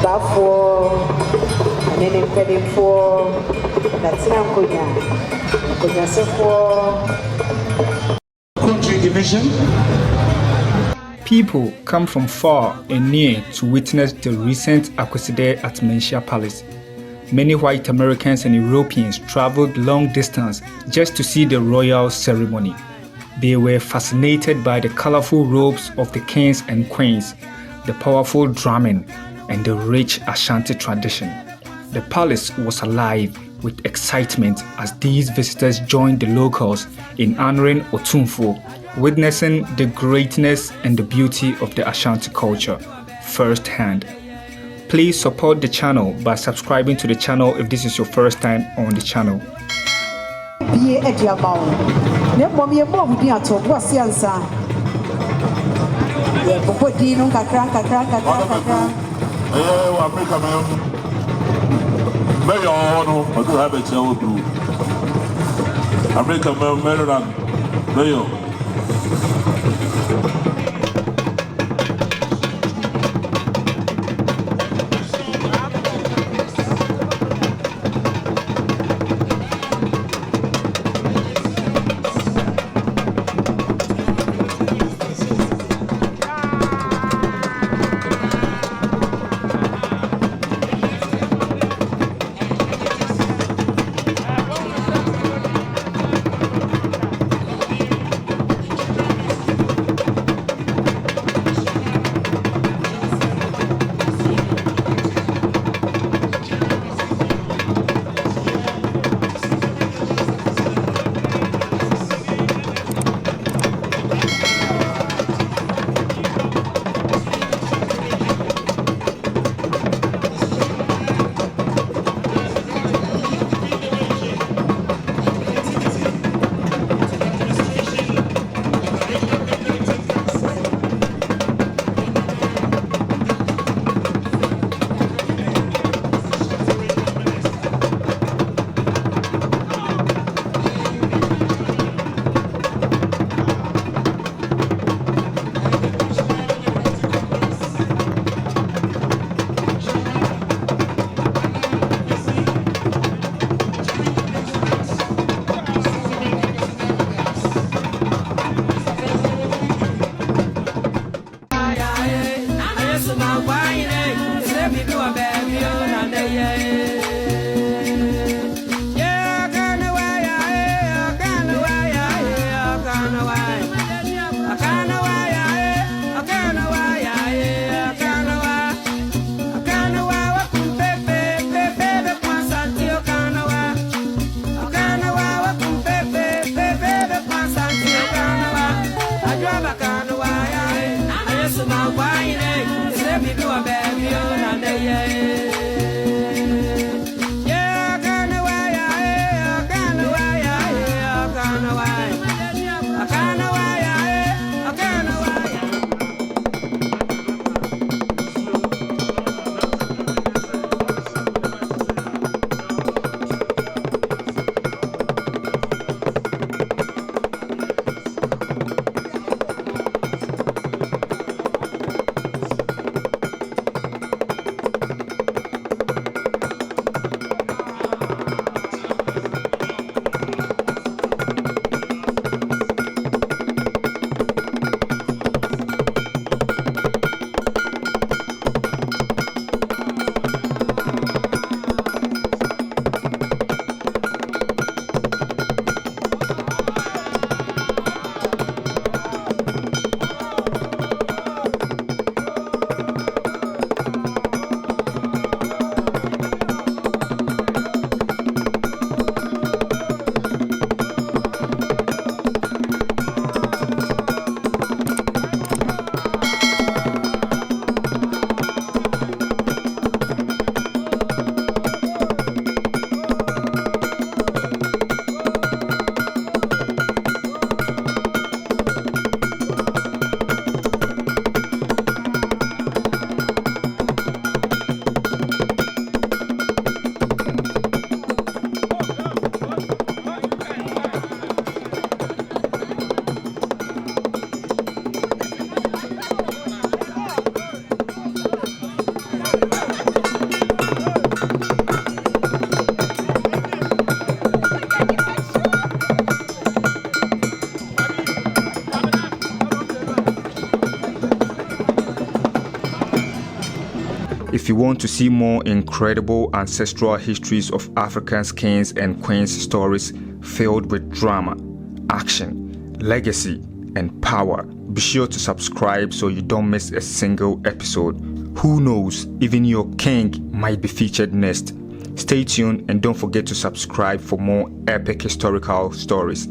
Bafo, and then in Penny for that's Nampunya. Country division. People come from far and near to witness the recent Akwasidae at Manhyia Palace. Many white Americans and Europeans traveled long distance just to see the royal ceremony. They were fascinated by the colorful robes of the kings and queens, the powerful drumming, and the rich Ashanti tradition. The palace was alive with excitement as these visitors joined the locals in honoring Otumfo, witnessing the greatness and the beauty of the Ashanti culture firsthand. Please support the channel by subscribing to the channel if this is your first time on the channel. If you want to see more incredible ancestral histories of Africa's kings and queens stories filled with drama, action, legacy, and power, be sure to subscribe so you don't miss a single episode. Who knows, even your king might be featured next. Stay tuned and don't forget to subscribe for more epic historical stories.